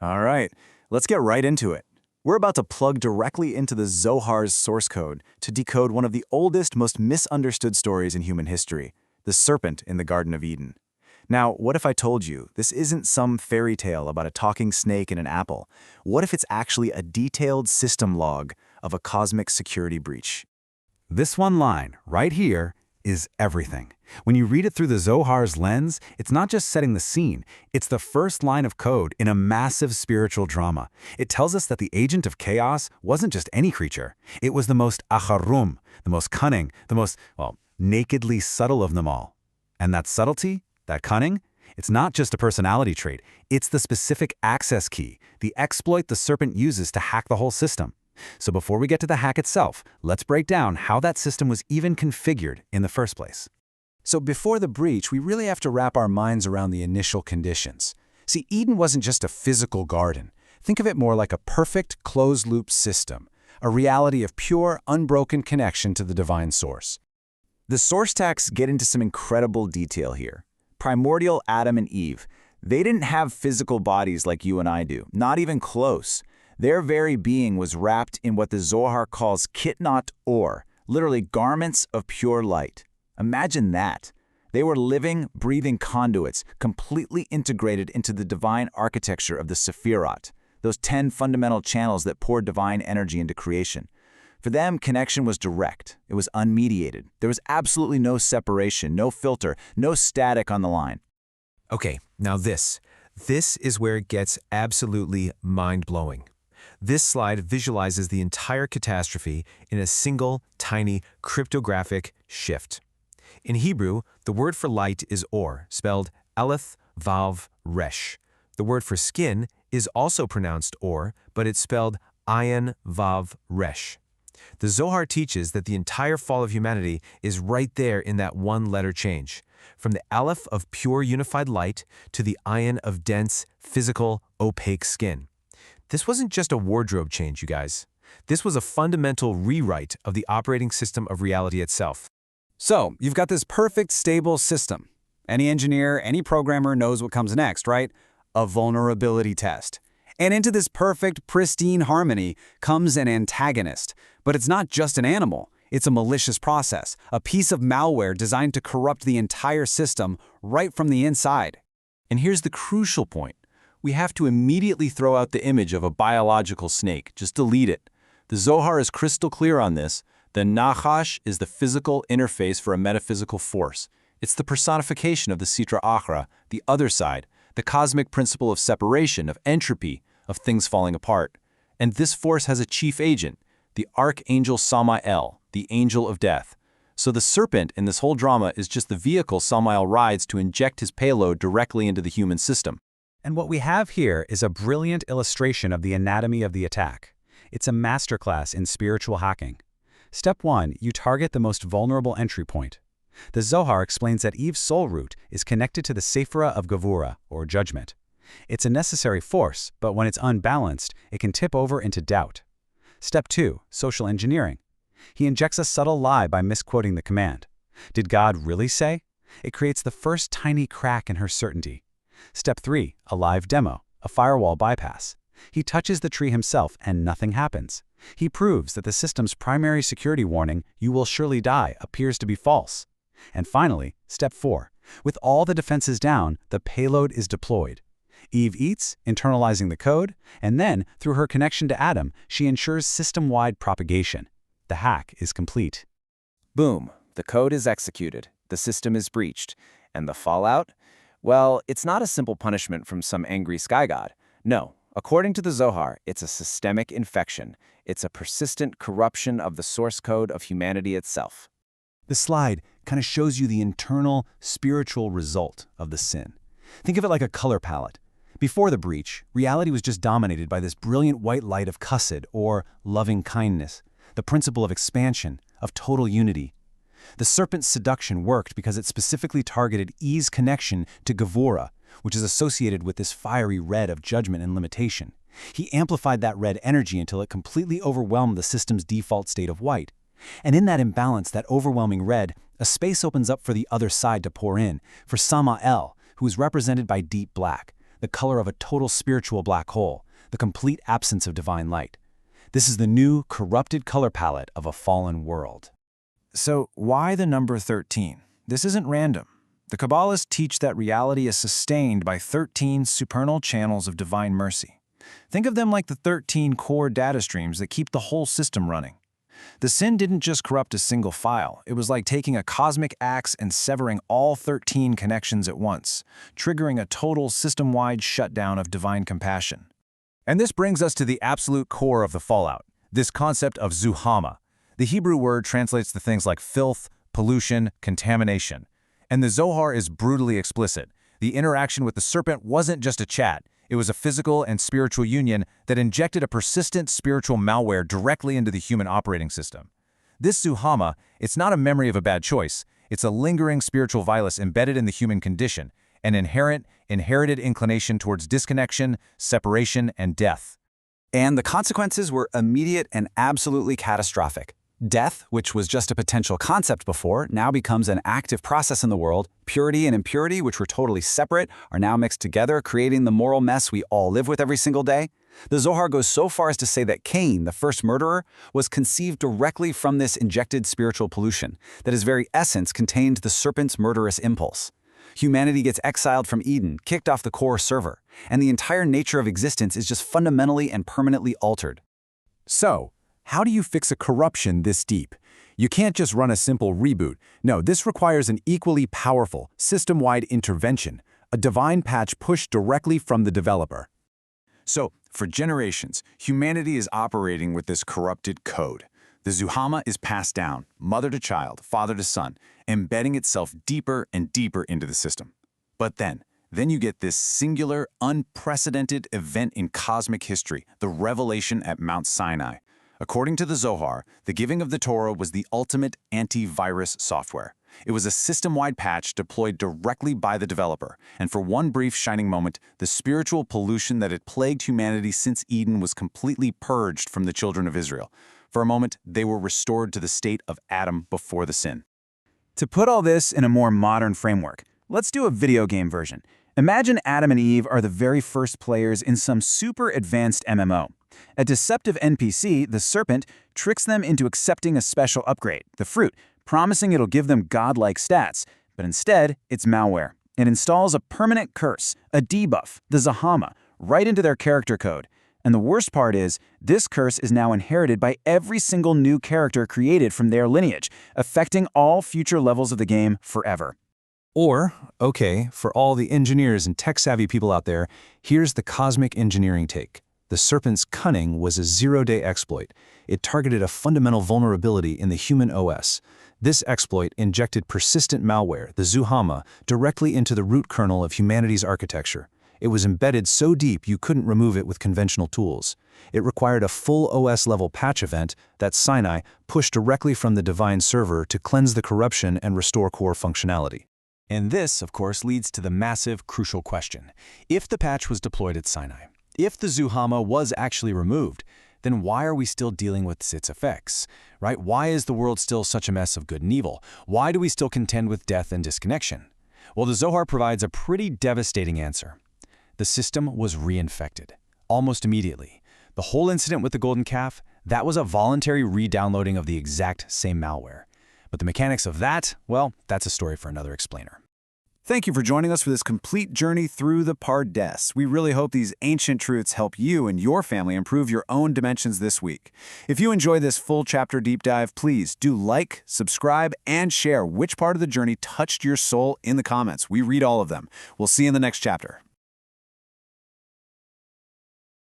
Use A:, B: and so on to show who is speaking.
A: All right, let's get right into it. We're about to plug directly into the Zohar's source code to decode one of the oldest, most misunderstood stories in human history, the serpent in the Garden of Eden. Now, what if I told you this isn't some fairy tale about a talking snake and an apple? What if it's actually a detailed system log of a cosmic security breach?
B: This one line, right here, is everything. When you read it through the Zohar's lens, it's not just setting the scene, it's the first line of code in a massive spiritual drama. It tells us that the agent of chaos wasn't just any creature. It was the most acharum, the most cunning, the most, nakedly subtle of them all. And that subtlety, that cunning, it's not just a personality trait, it's the specific access key, the exploit the serpent uses to hack the whole system. So before we get to the hack itself, let's break down how that system was even configured in the first place.
C: So before the breach, we really have to wrap our minds around the initial conditions. See, Eden wasn't just a physical garden. Think of it more like a perfect closed-loop system, a reality of pure, unbroken connection to the divine source.
A: The source texts get into some incredible detail here. Primordial Adam and Eve, they didn't have physical bodies like you and I do, not even close. Their very being was wrapped in what the Zohar calls kitnat or, literally garments of pure light. Imagine that. They were living, breathing conduits, completely integrated into the divine architecture of the Sephirot, those 10 fundamental channels that pour divine energy into creation. For them, connection was direct. It was unmediated. There was absolutely no separation, no filter, no static on the line.
D: Okay, now this is where it gets absolutely mind-blowing. This slide visualizes the entire catastrophe in a single, tiny, cryptographic shift. In Hebrew, the word for light is or, spelled Aleph, Vav, Resh. The word for skin is also pronounced or, but it's spelled Ayin, Vav, Resh. The Zohar teaches that the entire fall of humanity is right there in that one-letter change, from the Aleph of pure unified light to the Ayin of dense, physical, opaque skin. This wasn't just a wardrobe change, you guys. This was a fundamental rewrite of the operating system of reality itself.
C: So, you've got this perfect, stable system. Any engineer, any programmer knows what comes next, right? A vulnerability test. And into this perfect, pristine harmony comes an antagonist. But it's not just an animal. It's a malicious process, a piece of malware designed to corrupt the entire system right from the inside. And here's the crucial point. We have to immediately throw out the image of a biological snake. Just delete it. The Zohar is crystal clear on this. The Nachash is the physical interface for a metaphysical force. It's the personification of the Sitra Achra, the other side, the cosmic principle of separation, of entropy, of things falling apart. And this force has a chief agent, the archangel Samael, the angel of death. So the serpent in this whole drama is just the vehicle Samael rides to inject his payload directly into the human system.
B: And what we have here is a brilliant illustration of the anatomy of the attack. It's a masterclass in spiritual hacking. Step 1, you target the most vulnerable entry point. The Zohar explains that Eve's soul root is connected to the Sephira of Gevura, or judgment. It's a necessary force, but when it's unbalanced, it can tip over into doubt. Step 2, social engineering. He injects a subtle lie by misquoting the command. Did God really say? It creates the first tiny crack in her certainty. Step 3, a live demo, a firewall bypass. He touches the tree himself and nothing happens. He proves that the system's primary security warning, "You will surely die," appears to be false. And finally, step 4, with all the defenses down, the payload is deployed. Eve eats, internalizing the code, and then, through her connection to Adam, she ensures system-wide propagation. The hack is complete.
A: Boom, the code is executed, the system is breached. And the fallout? Well, it's not a simple punishment from some angry sky god. No, according to the Zohar, it's a systemic infection. It's a persistent corruption of the source code of humanity itself.
C: The slide kind of shows you the internal, spiritual result of the sin. Think of it like a color palette. Before the breach, reality was just dominated by this brilliant white light of chesed, or loving kindness, the principle of expansion, of total unity. The serpent's seduction worked because it specifically targeted Eve's connection to Gevura, which is associated with this fiery red of judgment and limitation. He amplified that red energy until it completely overwhelmed the system's default state of white. And in that imbalance, that overwhelming red, a space opens up for the other side to pour in, for Samael, who is represented by deep black,
B: the color of a total spiritual black hole, the complete absence of divine light. This is the new, corrupted color palette of a fallen world.
C: So why the number 13? This isn't random. The Kabbalists teach that reality is sustained by 13 supernal channels of divine mercy. Think of them like the 13 core data streams that keep the whole system running. The sin didn't just corrupt a single file. It was like taking a cosmic axe and severing all 13 connections at once, triggering a total system-wide shutdown of divine compassion.
A: And this brings us to the absolute core of the fallout, this concept of Zuama. The Hebrew word translates to things like filth, pollution, contamination. And the Zohar is brutally explicit. The interaction with the serpent wasn't just a chat. It was a physical and spiritual union that injected a persistent spiritual malware directly into the human operating system. This Zuama, it's not a memory of a bad choice. It's a lingering spiritual virus embedded in the human condition, an inherited inclination towards disconnection, separation, and death.
C: And the consequences were immediate and absolutely catastrophic. Death, which was just a potential concept before, now becomes an active process in the world. Purity and impurity, which were totally separate, are now mixed together, creating the moral mess we all live with every single day. The Zohar goes so far as to say that Cain, the first murderer, was conceived directly from this injected spiritual pollution, that his very essence contained the serpent's murderous impulse. Humanity gets exiled from Eden, kicked off the core server, and the entire nature of existence is just fundamentally and permanently altered.
A: So, how do you fix a corruption this deep? You can't just run a simple reboot. No, this requires an equally powerful, system-wide intervention, a divine patch pushed directly from the developer. So, for generations, humanity is operating with this corrupted code. The Zuama is passed down, mother to child, father to son, embedding itself deeper and deeper into the system. But then you get this singular, unprecedented event in cosmic history, the revelation at Mount Sinai. According to the Zohar, the giving of the Torah was the ultimate antivirus software. It was a system-wide patch deployed directly by the developer, and for one brief shining moment, the spiritual pollution that had plagued humanity since Eden was completely purged from the children of Israel. For a moment, they were restored to the state of Adam before the sin. To put all this in a more modern framework, let's do a video game version. Imagine Adam and Eve are the very first players in some super advanced MMO. A deceptive NPC, the serpent, tricks them into accepting a special upgrade, the fruit, promising it'll give them godlike stats. But instead, it's malware. It installs a permanent curse, a debuff, the Zohar, right into their character code. And the worst part is, this curse is now inherited by every single new character created from their lineage, affecting all future levels of the game forever.
D: Or, okay, for all the engineers and tech-savvy people out there, here's the cosmic engineering take. The serpent's cunning was a zero-day exploit. It targeted a fundamental vulnerability in the human OS. This exploit injected persistent malware, the Zuama, directly into the root kernel of humanity's architecture. It was embedded so deep you couldn't remove it with conventional tools. It required a full OS-level patch event, that Sinai, pushed directly from the divine server to cleanse the corruption and restore core functionality.
B: And this, of course, leads to the massive, crucial question. If the patch was deployed at Sinai, if the Zuama was actually removed, then why are we still dealing with its effects, right? Why is the world still such a mess of good and evil? Why do we still contend with death and disconnection? Well, the Zohar provides a pretty devastating answer. The system was reinfected, almost immediately. The whole incident with the golden calf, that was a voluntary re-downloading of the exact same malware. But the mechanics of that, well, that's a story for another explainer.
C: Thank you for joining us for this complete journey through the Pardes. We really hope these ancient truths help you and your family improve your own dimensions this week. If you enjoy this full chapter deep dive, please do like, subscribe, and share which part of the journey touched your soul in the comments. We read all of them. We'll see you in the next chapter.